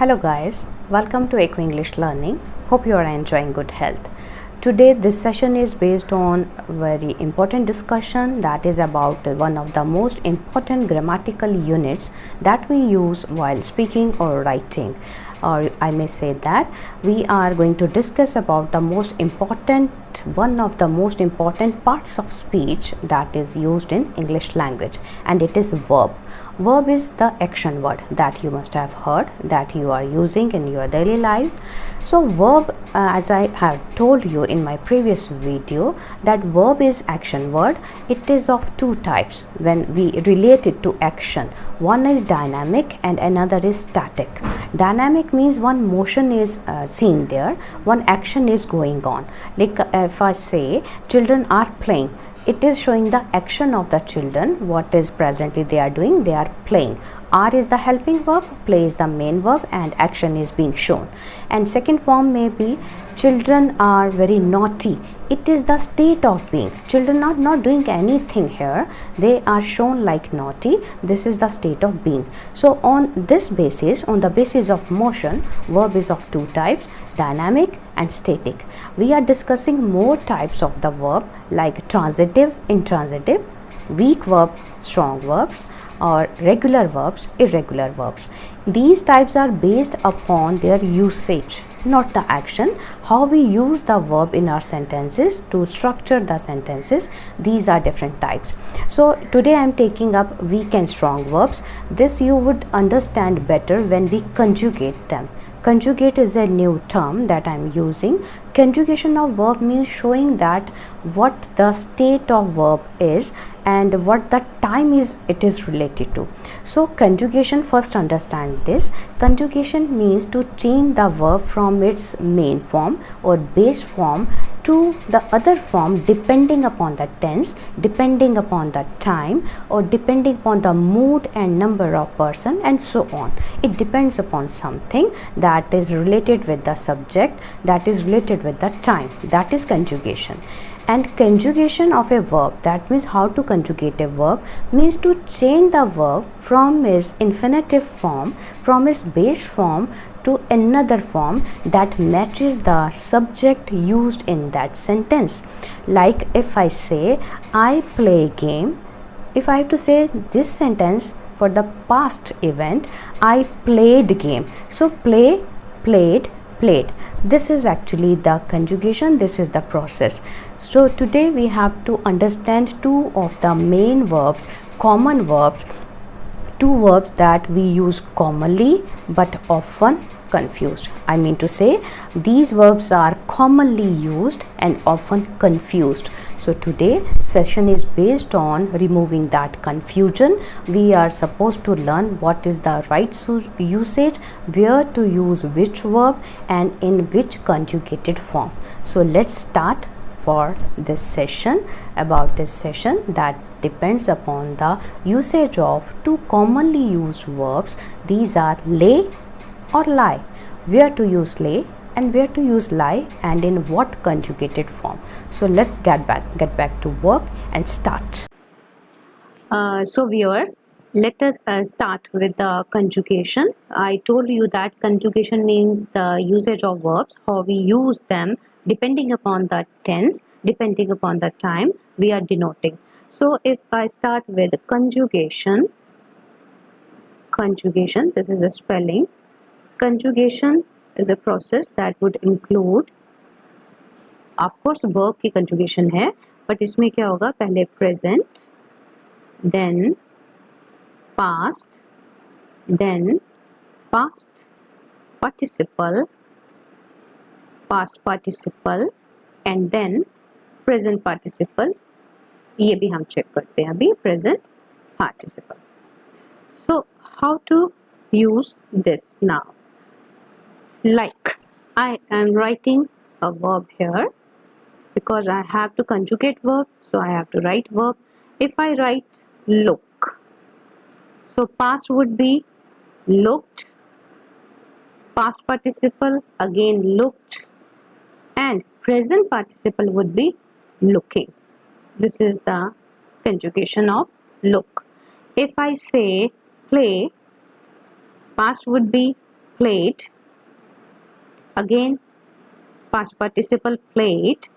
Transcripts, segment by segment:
Hello guys, welcome to Eco English Learning. Hope you are enjoying good health. Today this session is based on very important discussion that is about one of the most important grammatical units that we use while speaking or writing. Or I may say that we are going to discuss about the one of the most important parts of speech that is used in English language, and it is verb. Verb is the action word that you must have heard that you are using in your daily lives. So verb, as I have told you in my previous video, that verb is action word. It is of two types when we relate it to action. One is dynamic and another is static. Dynamic means one motion is seen there, one action is going on. Like if I say children are playing, it is showing the action of the children. What is presently they are doing? They are playing. Are is the helping verb, play is the main verb, and action is being shown. And second form may be children are very naughty. It is the state of being. Children are not doing anything here. They are shown like naughty. This is the state of being. So on this basis, on the basis of motion, verb is of two types, dynamic and static. We are discussing more types of the verb like transitive, intransitive, weak verb, strong verbs, or regular verbs, irregular verbs. These types are based upon their usage, not the action. How we use the verb in our sentences to structure the sentences, these are different types. So today I am taking up weak and strong verbs. This you would understand better when we conjugate them. Conjugate is a new term that I am using. Conjugation of verb means showing that what the state of verb is and what the time is it is related to. So conjugation, first understand this. Conjugation means to change the verb from its main form or base form to the other form depending upon the tense, depending upon the time, or depending upon the mood and number of person, and so on. It depends upon something that is related with the subject, that is related with the time. That is conjugation. And conjugation of a verb, that means how to conjugate a verb, means to change the verb from its infinitive form, from its base form, to another form that matches the subject used in that sentence. Like if I say I play game, if I have to say this sentence for the past event, I played game. So play, played, played. This is actually the conjugation. This is the process. So today we have to understand two of the main verbs, common verbs, two verbs that we use commonly but often confused. I mean to say these verbs are commonly used and often confused. So today session is based on removing that confusion. We are supposed to learn what is the right usage, where to use which verb, and in which conjugated form. So let's start for this session. About this session that depends upon the usage of two commonly used verbs. These are lay or lie. Where to use lay and where to use lie, and in what conjugated form. So let's get back to work and start. So viewers, let us start with the conjugation. I told you that conjugation means the usage of verbs, how we use them depending upon the tense, depending upon the time we are denoting. So if I start with conjugation, this is a spelling. Conjugation is a process that would include, of course verb की conjugation है, but इसमें क्या होगा, पहले present, then past, then past participle, and then present participle. ये भी हम check करते हैं अभी, present participle. So how to use this now? Like I am writing a verb here because I have to conjugate verb, so I have to write verb. If I write look, so past would be looked, past participle again looked, and present participle would be looking. This is the conjugation of look. If I say play, past would be played. Again, past participle played,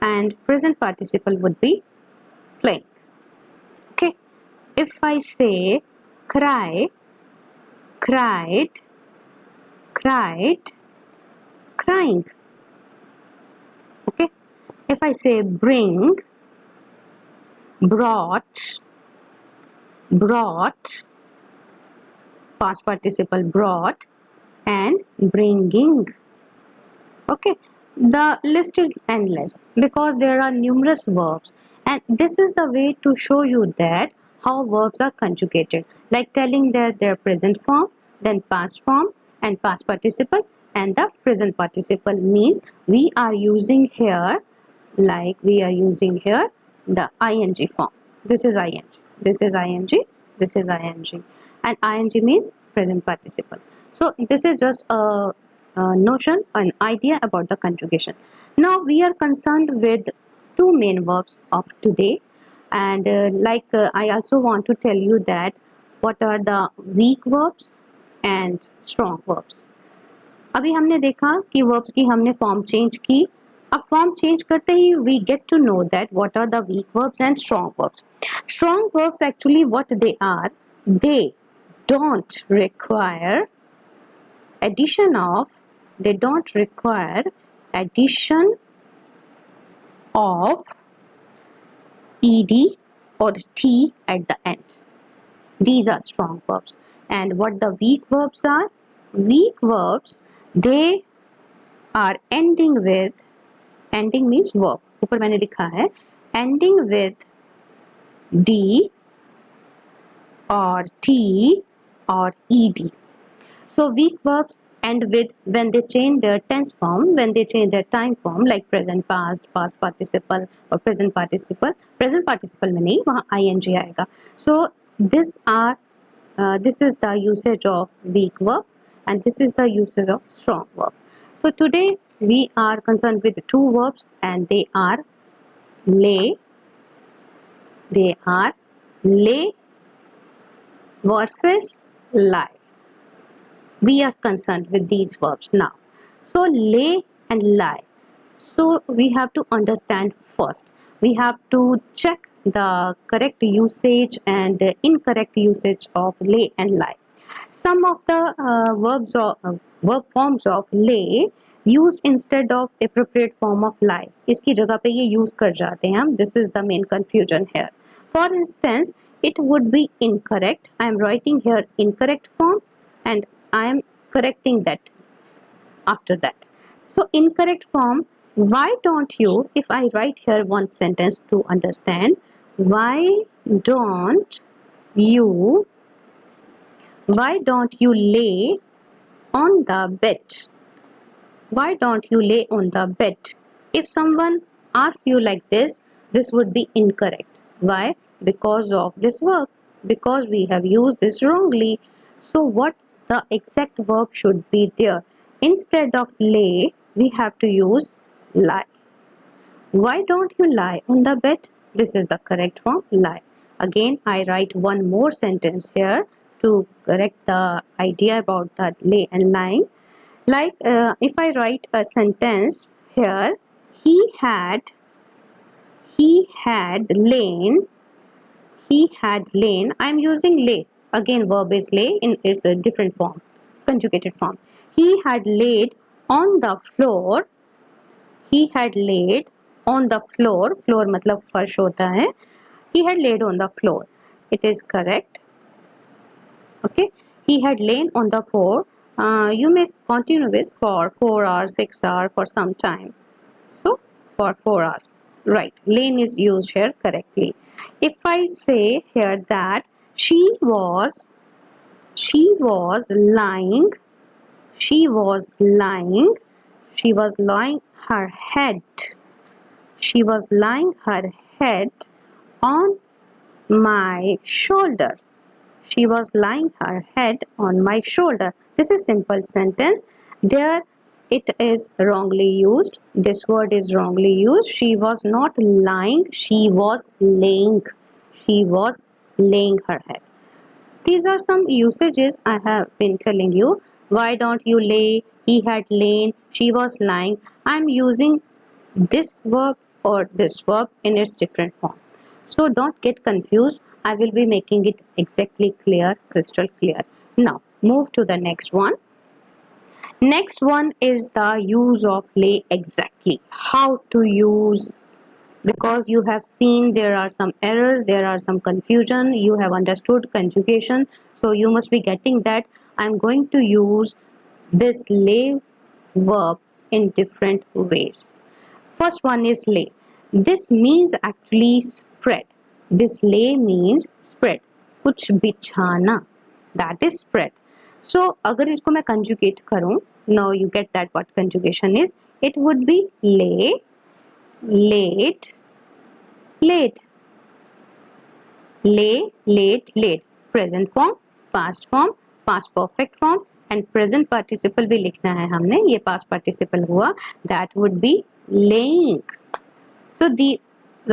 and present participle would be playing. Okay, if I say cry, cried, cried, crying. Okay, if I say bring, brought, brought, past participle brought, and bringing. Okay, the list is endless because there are numerous verbs, and this is the way to show you that how verbs are conjugated, like telling that their present form, then past form and past participle, and the present participle means we are using here, like we are using here the ing form. This is ing, this is ing, this is ing, and ing means present participle. So this is just a notion, an idea about the conjugation. Now we are concerned with two main verbs of today, and I also want to tell you that what are the weak verbs and strong verbs. अभी हमने देखा कि verbs की हमने form change की. अब form change करते ही we get to know that what are the weak verbs and strong verbs. Strong verbs actually what they are, they don't require addition of, they don't require addition of ed or t at the end. These are strong verbs. And what the weak verbs are? Weak verbs, they are ending with, ending means verb, ऊपर मैंने लिखा है ending with d or t or ed. So weak verbs end with when they change their tense form, when they change their time form, like present, past, past participle or present participle. Present participle में नहीं, वहाँ ing आएगा. So this is the usage of weak verb, and this is the usage of strong verb. So today we are concerned with two verbs, and they are lay versus lie. We are concerned with these verbs now. So lay and lie. So we have to understand first. We have to check the correct usage and incorrect usage of lay and lie. Some of the verb forms of lay used instead of appropriate form of lie. इसकी जगह पे ये use कर जाते हैं हम. This is the main confusion here. For instance, it would be incorrect. I am writing here incorrect form, and I am correcting that after that. So incorrect form, why don't you, if I write here one sentence to understand, why don't you lay on the bed? Why don't you lay on the bed? If someone asks you like this would be incorrect. Why? Because of this verb, because we have used this wrongly. So what the exact verb should be there? Instead of lay, we have to use lie. Why don't you lie on the bed? This is the correct form, lie. Again, I write one more sentence here to correct the idea about that lay and lying. Like if I write a sentence here, he had lain. I am using lay. Again, verb is lay is a different form, conjugated form. He had laid on the floor. He had laid on the floor. Floor मतलब फर्श होता है. He had laid on the floor. It is correct. Okay. He had lain on the floor. You may continue with for 4 hours, 6 hours, for some time. So for 4 hours. Right. Lain is used here correctly. If I say here that she was lying her head. She was lying her head on my shoulder. She was lying her head on my shoulder. This is simple sentence. There it is wrongly used. This word is wrongly used. She was not lying. She was laying. She was laying her head. These are some usages I have been telling you. why don't you lay, he had lain, she was lying. I'm using this verb or this verb in its different form. So don't get confused. I will be making it exactly clear, crystal clear. Now move to the next one. Next one is the use of lay exactly. How to use, because you have seen there are some errors, there are some confusion, you have understood conjugation, so you must be getting that I'm going to use this lay verb in different ways. First one is lay. This means actually spread. This lay means spread. कुछ बिछाना. That is spread. So अगर इसको मैं conjugate करूँ, now you get that what conjugation is. It would be lay, late, late. Lay, late, late. Present form, past perfect form and present participle भी लिखना है हमने. ये past participle हुआ. That would be laying. So these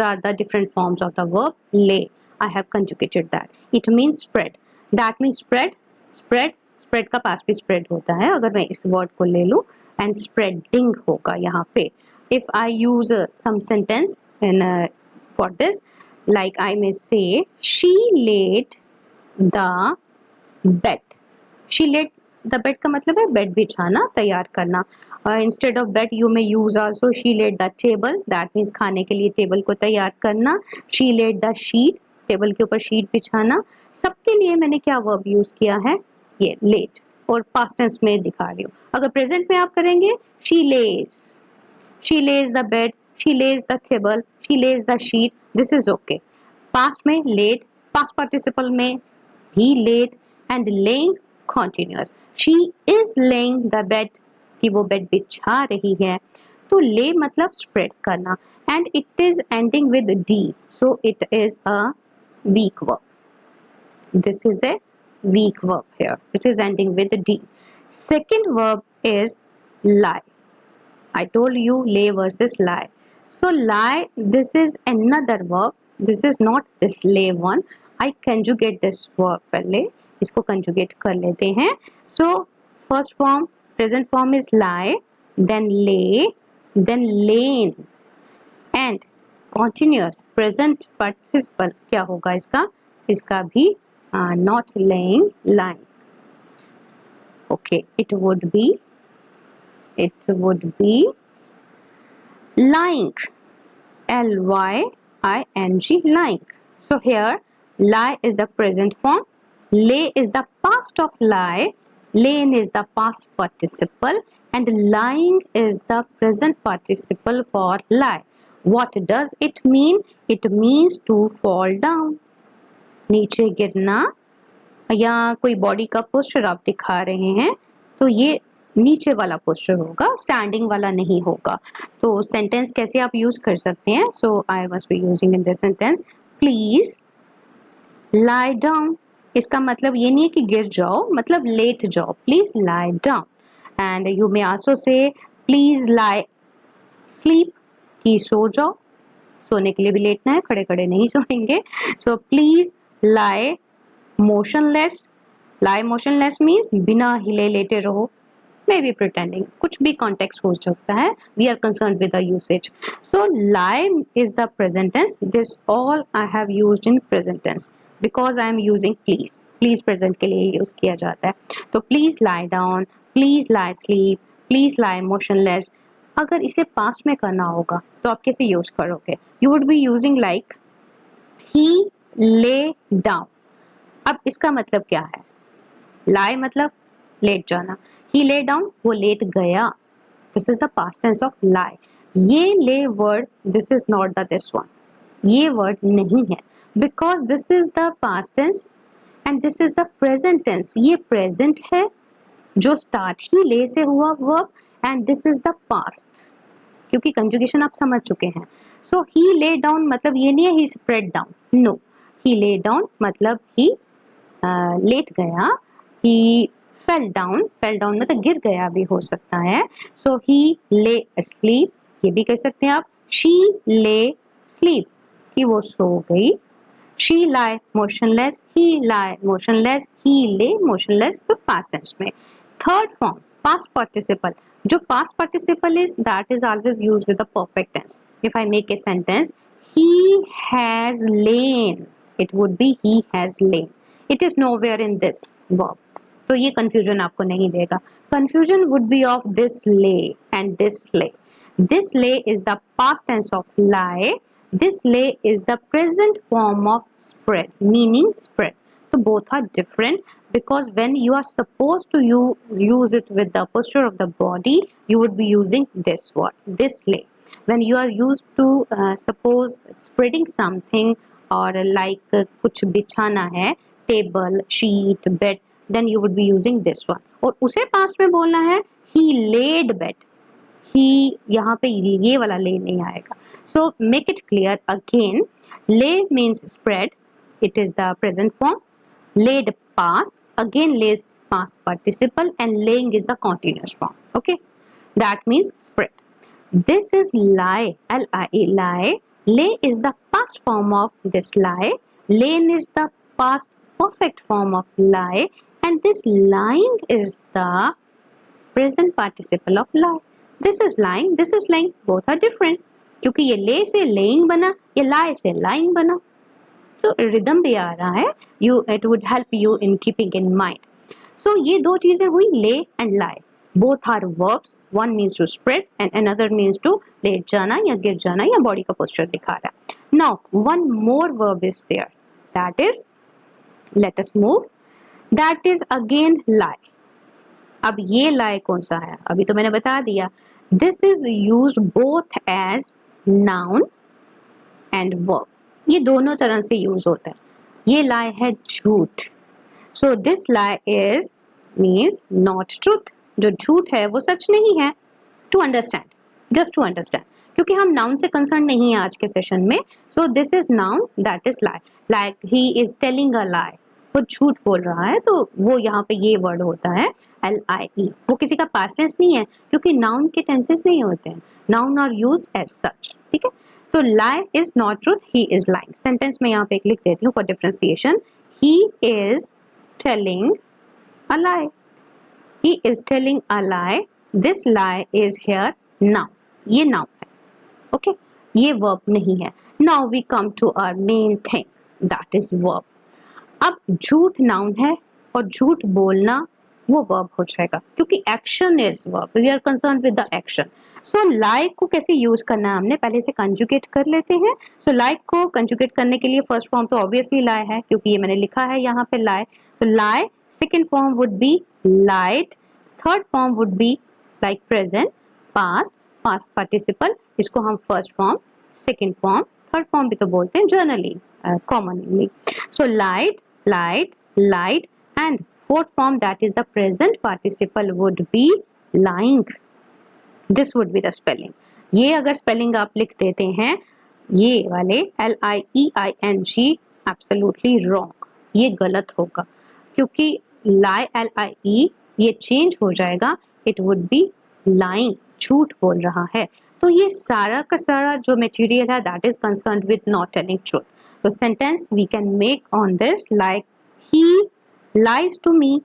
are the different forms of the verb lay. I have conjugated that. It means spread. That means spread, spread, spread का पास भी spread होता है. अगर मैं इस word को ले लूँ and spreading होगा यहाँ पे. If I use some sentence in for this, like I may say, she laid the bed. She laid the bed का मतलब है bed बिछाना, तैयार करना. Instead of bed you may use also she laid the table. That means खाने के लिए table को तैयार करना. She laid the sheet. Table के ऊपर शीट बिछाना. सबके लिए मैंने क्या वर्ब यूज किया है, ये लेट, और पास्ट टेंस में दिखा रही हूँ. अगर प्रेजेंट में आप करेंगे she lays the bed, she lays the table, she lays the sheet. This is okay. Past में लेट, पास्ट पार्टिसिपल में he laid and laying continuous. She is laying the bed, कि वो बेड बिछा रही है. तो lay मतलब spread करना and it is ending with D, so it is a weak verb. This is a weak verb here. It is ending with D. Second verb is lie. I told you lay versus lie. So lie, this is another verb. This is not this lay one. I conjugate this verb पहले. इसको conjugate कर लेते हैं. So first form, present form is lie, then lay, then lain, and continuous present participle क्या होगा इसका? इसका भी not laying, lying. Okay, it would be lying. L-Y-I-N-G, lying. So here lie is the present form, lay is the past of lie, lain is the past participle, and lying is the present participle for lie. What does it mean? It means to fall down. नीचे गिरना, या कोई body का posture आप दिखा रहे हैं तो ये नीचे वाला पोस्चर होगा, स्टैंडिंग वाला नहीं होगा. तो सेंटेंस कैसे आप यूज कर सकते हैं? So I must be using in this sentence, please lie down. इसका मतलब ये नहीं है कि गिर जाओ, मतलब लेट जाओ. Please lie down. And you may also say please lie sleep, कि सो जाओ. सोने के लिए भी लेटना है, खड़े खड़े नहीं सोएंगे. So please lie motionless. Lie motionless means बिना हिले लेटे रहो. मे बी प्रिटेंडिंग, कुछ भी कॉन्टेक्स्ट हो सकता है. We are concern with the usage. So lie is the present tense. This all I have used in present tense because I am using please. Please present के लिए use किया जाता है. तो please lie down, please lie sleep, please lie motionless. अगर इसे past में करना होगा तो आप कैसे यूज करोगे? You would be using like he lay down. अब इसका मतलब क्या है? लाई मतलब लेट जाना. ही ले डाउन, वो लेट गया. This is the past tense of lie. ये lay word, this is not the this one. ये वर्ड नहीं है because this is the past tense and this is the present tense. ये present है जो स्टार्ट ही ले से हुआ verb, and this is the past, क्योंकि कंजुगेशन आप समझ चुके हैं. सो ही ले डाउन मतलब ये नहीं है ही स्प्रेड डाउन. नो, ही ले डाउन मतलब ही लेट गया. ही फेल डाउन, फेल डाउन मतलब गिर गया भी हो सकता है. सो ही ले स्लीप, ये भी कह सकते हैं आप. शी ले स्लीप, कि वो सो गई. She lie motionless, he lie motionless, he lay motionless. तो पास्ट टेंस में Third form, past participle. जो past participle is, that is always used with the perfect tense. If I make a sentence, he has lain, it would be he has lain. It is nowhere in this verb. तो ये confusion आपको नहीं देगा. Confusion would be of this lay and this lay. This lay is the past tense of lie. This lay is the present form of spread, meaning spread. So both are different, because when you are supposed to use it with the posture of the body, you would be using this word, this lay. When you are used to suppose spreading something, or like कुछ बिछाना है, table, sheet, bed, then you would be using this one. और उसे past में बोलना है he laid bed. He यहाँ पे ये वाला lay नहीं आएगा. So make it clear again. Lay means spread. It is the present form. Laid past, again laid past participle, and laying is the continuous form. Okay, that means spread. This is lie, L-I-E, lie. Lay is the past form of this lie. Lain is the past perfect form of lie, and this lying is the present participle of lie. This is lying, this is lying, both are different. क्योंकि ये lay से laying बना, ये lie से lying बना. तो rhythm भी आ रहा है. It would help you in keeping in mind. So ये दो चीजें हुई, lay and lie. Both are verbs. One means to spread and another means to लेट जाना या गिर जाना या बॉडी का पोस्चर दिखा रहा है. Now one more verb is there. That is, let us move. That is again lie. अब ये lie कौन सा है? अभी तो मैंने बता दिया. This is used both as noun and verb. ये दोनों तरह से यूज होता है. ये lie है झूठ. So this lie is means not truth. जो झूठ है वो सच नहीं है. To understand, just to understand. क्योंकि हम noun से concerned नहीं है आज के सेशन में. So this is noun, that is lie. Like he is telling a lie. वो झूठ बोल रहा है, तो वो यहाँ पे ये वर्ड होता है L-I-E. वो किसी का past tense नहीं है, क्योंकि noun के tenses नहीं होते हैं. Noun are used as such. ठीक है. तो lie is not truth, he is lying. Sentence में यहाँ पे एक लिख देती हूँ for differentiation. He is telling a lie. He is telling a lie. This lie is here now. ये noun है. Okay? ये verb नहीं है. Now we come to our main thing. That is verb. अब झूठ noun है और झूठ बोलना वो verb हो जाएगा, क्योंकि action is verb. We are concerned with the action. So lie को कैसे यूज करना है, हमने पहले से कंजुगेट कर लेते हैं. So lie को कंजुगेट करने के लिए फर्स्ट फॉर्म तो ऑब्वियसली lie है, क्योंकि ये मैंने लिखा है यहाँ पे lie. तो lie, second form would be lied, third form would be like present, past, past participle. इसको हम first form, second form, third form भी तो बोलते हैं generally, commonly. So lied, lied, lied, and fourth form, that is the present participle, would be lying. This would be the spelling. ये अगर spelling आप लिख देते हैं ये वाले L-I-E-I-N-G, absolutely wrong. ये गलत होगा, क्योंकि lie L-I-E ये चेंज हो जाएगा. It would be lying, झूठ बोल रहा है. तो ये सारा का सारा जो मटेरियल है, that is concerned with not telling truth. तो sentence we can make on this like he lies to me.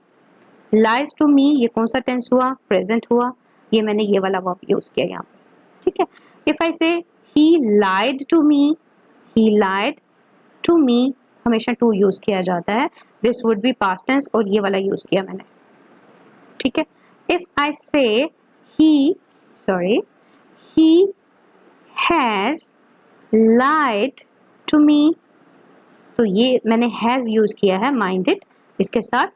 Lies to me ये कौन सा टेंस हुआ? प्रेजेंट हुआ. ये मैंने ये वाला वर्ब यूज किया यहाँ पे. ठीक है. इफ आई से he lied to me, he lied to me, हमेशा to यूज किया जाता है. This would be past tense और ये वाला यूज किया मैंने. ठीक है. इफ आई से he has lied to me, तो ये मैंने has यूज किया है, माइंड इट. इसके साथ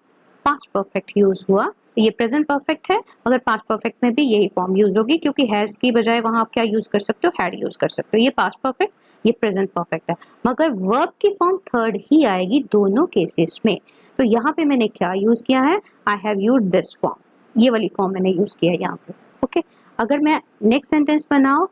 पास्ट परफेक्ट यूज हुआ. ये प्रेजेंट परफेक्ट है, मगर पास्ट परफेक्ट में भी यही फॉर्म यूज होगी, क्योंकि हैज की बजाय वहां आप क्या यूज कर सकते हो? हैड यूज कर सकते हो. ये पास्ट परफेक्ट, ये प्रेजेंट परफेक्ट है, मगर वर्ब की फॉर्म थर्ड ही आएगी दोनों केसेस में. तो यहाँ पे मैंने क्या यूज किया है? I have use this form. ये वाली फॉर्म मैंने यूज किया है यहाँ पे. ओके. अगर मैं नेक्स्ट सेंटेंस बनाऊं,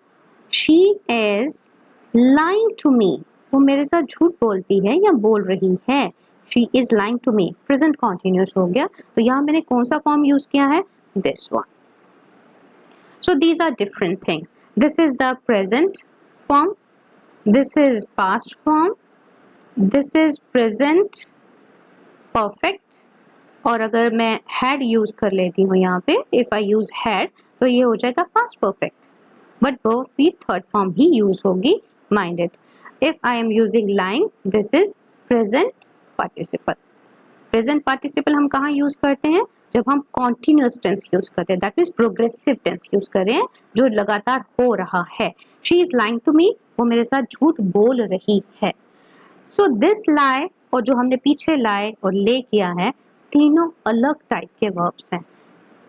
she is lying to me, वो मेरे साथ झूठ बोलती है या बोल रही है. She is lying to me. Present continuous हो गया. तो यहाँ मैंने कौन सा फॉर्म यूज किया है? This one. So these are different things. This is the present form. This is past form. This is present perfect. और अगर मैं हैड यूज कर लेती हूँ यहाँ पे, इफ आई यूज हैड, तो ये हो जाएगा पास्ट परफेक्ट, बट वर्ब की थर्ड फॉर्म ही यूज होगी, minded. If I am using lying, this is present participle. Present participle हम कहाँ यूज करते हैं? जब हम कॉन्टिन्यूअस टेंस यूज करते हैं, that means progressive tense use कर रहे हैं, जो लगातार हो रहा है। She is lying to me, वो मेरे साथ झूठ बोल रही है। सो दिस लाई और जो हमने पीछे लाई और ले किया है, तीनों अलग टाइप के वर्ब्स हैं।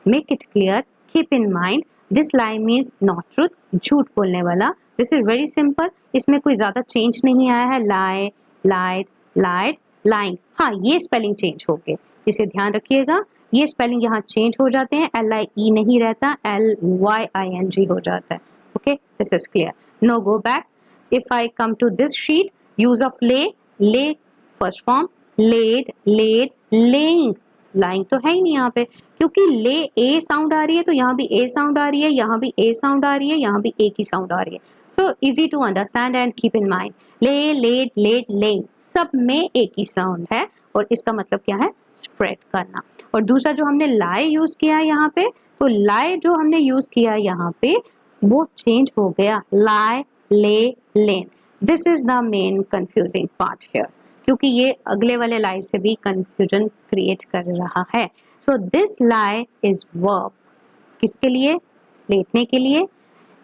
Make it clear, keep in mind, this lie means not truth, झूठ बोलने वाला। दिस इज वेरी सिंपल, इसमें कोई ज्यादा चेंज नहीं आया है। लाई, लाइड, लाइड, लाइंग। हाँ, ये स्पेलिंग चेंज हो गए, इसे ध्यान रखिएगा। ये स्पेलिंग यहाँ चेंज हो जाते हैं, LIE नहीं रहता, LYING हो जाता है। Okay, this is clear. No go back. If I come to this sheet, use of lay, lay first form, laid, laid, laying. Lying तो है ही नहीं यहाँ पे, क्योंकि ले ए साउंड आ रही है, तो यहाँ भी ए साउंड आ रही है, यहाँ भी ए साउंड आ रही है, यहाँ भी ए की साउंड आ रही है। So easy to understand and keep in mind. Lay, laid, laid, laying, सब में एक ही साउंड है, और इसका मतलब क्या है? स्प्रेड करना। और दूसरा जो हमने लाई यूज किया है यहाँ पे, तो लाई जो हमने यूज किया यहाँ पे, वो चेंज हो गया, lie, lay, lain. This is the main confusing part here, क्योंकि ये अगले वाले लाई से भी कंफ्यूजन क्रिएट कर रहा है। So this lie is verb, किसके लिए? लेटने के लिए।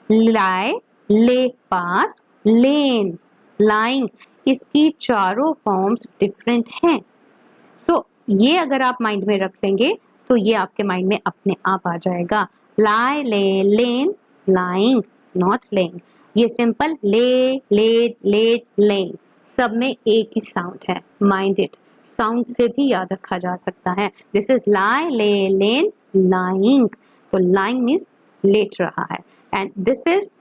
लाई, ले पास्ट, लेन, लाइंग, इसकी चारों फॉर्म्स डिफरेंट हैं। सो ये अगर आप माइंड में रख लेंगे, तो ये आपके माइंड में अपने आप आ जाएगा। लाई, lay, lain, lying, not laying. ये सिंपल ले, लेड, लेट, लेइंग, सब में एक ही साउंड है। माइंड इट, साउंड से भी याद रखा जा सकता है। This is lie, lay, lain, lying. तो लाइंग मीन्स लेट रहा है, and this is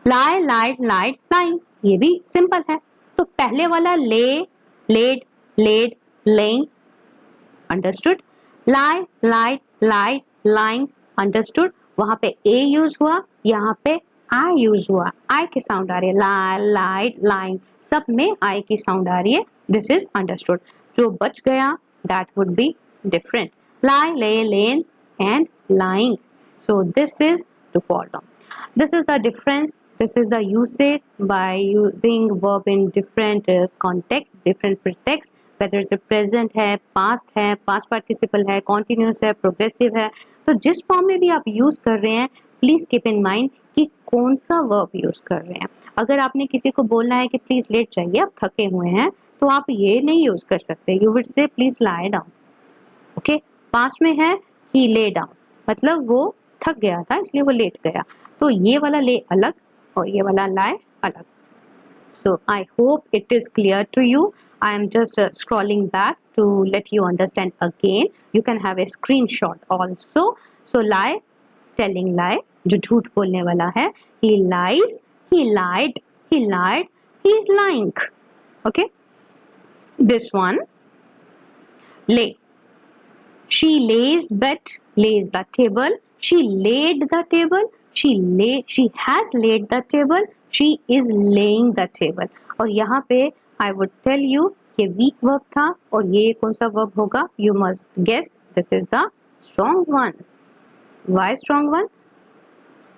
lie, lied, lied, lying, ये भी सिंपल है। तो पहले वाला lay, laid, laid, laying, understood. Lie, lied, lied, lying, understood. वहां पे ए यूज हुआ, यहाँ पे आई यूज हुआ, आई की साउंड आ रही है। लाई, लाइड, लाइंग, सब में आई की साउंड आ रही है। This is understood. जो बच गया, that would be different. Lie, lay, lain and lying. So this is to follow. This is the difference. This is the usage by using verb in different context, different pretext. Whether it's a present है, past participle है, continuous है, progressive है, तो जिस form में भी आप use कर रहे हैं, प्लीज कीप इन माइंड कि कौन सा वर्ब यूज कर रहे हैं। अगर आपने किसी को बोलना है कि प्लीज लेट जाइए, आप थके हुए हैं, तो आप ये नहीं यूज कर सकते। You would say please lie down. Okay, past में है ही ले डाउन, मतलब वो थक गया था इसलिए वो लेट गया। तो ये वाला ले अलग और ये वाला लाई अलग। So I hope it is clear to you. I am just scrolling back to let you understand again. You can have a screenshot also. So lie, telling lie, जो झूठ बोलने वाला है। He lies, he lied, he lied, he is lying. Okay. This one, lay. She lays bed, lays the table. She laid the table. She has laid the table. She is laying the table. और यहाँ पे I would tell you ये weak verb था, और ये कौन सा verb होगा? You must guess. This is the strong one. Why strong one?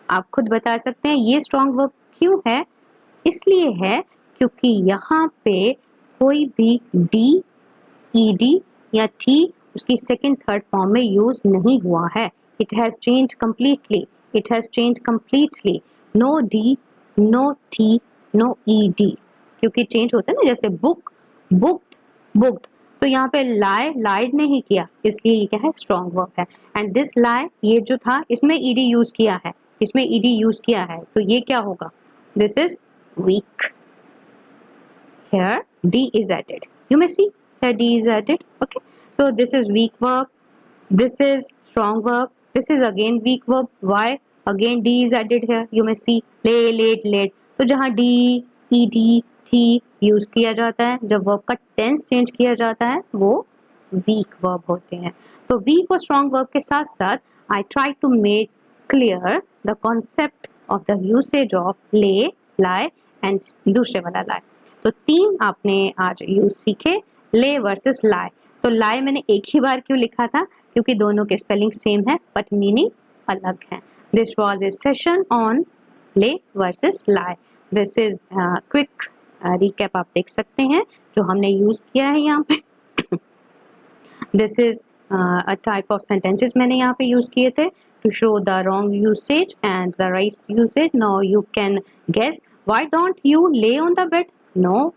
आप खुद बता सकते हैं। ये strong verb क्यों है? इसलिए है क्योंकि यहाँ पे कोई भी D, ED या T उसकी सेकेंड थर्ड फॉर्म में यूज नहीं हुआ है। It has change completely, it has change completely. No D, no T, no ED, क्योंकि चेंज होता है ना, जैसे बुक, बुक्ड, बुक्ड। तो यहाँ पे लाई, लाइड नहीं किया, इसलिए ये क्या है? स्ट्रॉन्ग वर्ब है। एंड दिस लाई, ये जो था इसमें ईडी यूज किया है, इसमें ईडी यूज किया है, तो ये क्या होगा? This is weak. Here D is added. You may see here D is added. Okay. So this is weak verb. This is strong verb. This is again weak verb. Why? Again D is added here. You may see lay, late, late. तो जहाँ D, ED, T use किया जाता है, जब verb का tense change किया जाता है, वो weak verb होते हैं। तो weak और strong verb के साथ साथ I try to make clear the concept of the usage of lay, lie and दूसरे वाला lie। तो तीन आपने आज यूज सीखे, ले वर्सेस लाई। तो तो lie मैंने एक ही बार क्यों लिखा था, क्योंकि दोनों के स्पेलिंग सेम है बट मीनिंग अलग है. This was a session on lay versus lie. This is quick recap आप देख सकते हैं जो हमने यूज किया है यहाँ पे. This is a type of sentences मैंने यहाँ पे यूज किए थे to show the wrong usage and the right usage. Now you can guess, why don't you lay on the bed? No,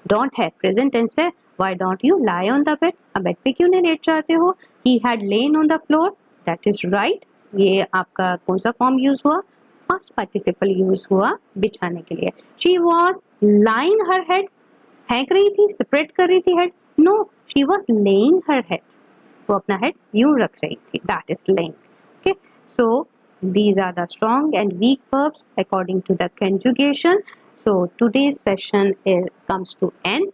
don't है present tense है. Why don't you lie on the bed? अब bed पे क्यों नहीं late जाते हो? He had lain on the floor. That is right. ये आपका कौन सा फॉर्म यूज हुआ? Past participle यूज हुआ बिछाने के लिए. She was lying her head. फेंक रही थी, स्प्रेड कर रही थी head. No, she was laying her head. वो अपना हेड यूं रख रही थी. That is laying. Okay, so these are the strong and weak verbs according to the conjugation. So today's session comes to end.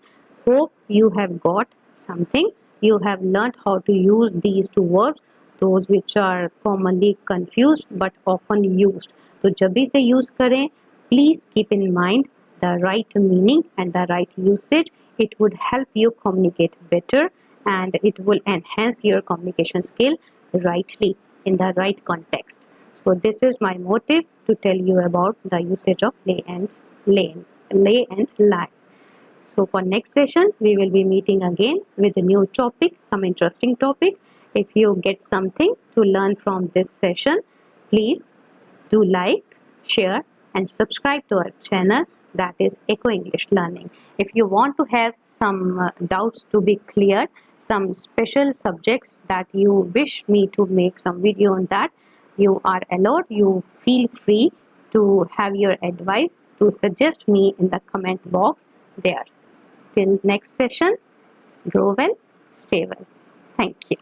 Hope you have got something. You have learned how to use these two verbs, those which are commonly confused but often used. तो जब भी से use करें, please keep in mind the right meaning and the right usage. It would help you communicate better and it will enhance your communication skill rightly in the right context. So this is my motive to tell you about the usage of lay and lie. So for next session, we will be meeting again with a new topic, some interesting topic. If you get something to learn from this session, please do like, share and subscribe to our channel, that is Echo English Learning. If you want to have some doubts to be cleared, some special subjects that you wish me to make some video on that, you are allowed, you feel free to have your advice, to suggest me in the comment box there. Till next session, grow well, stay well. Thank you.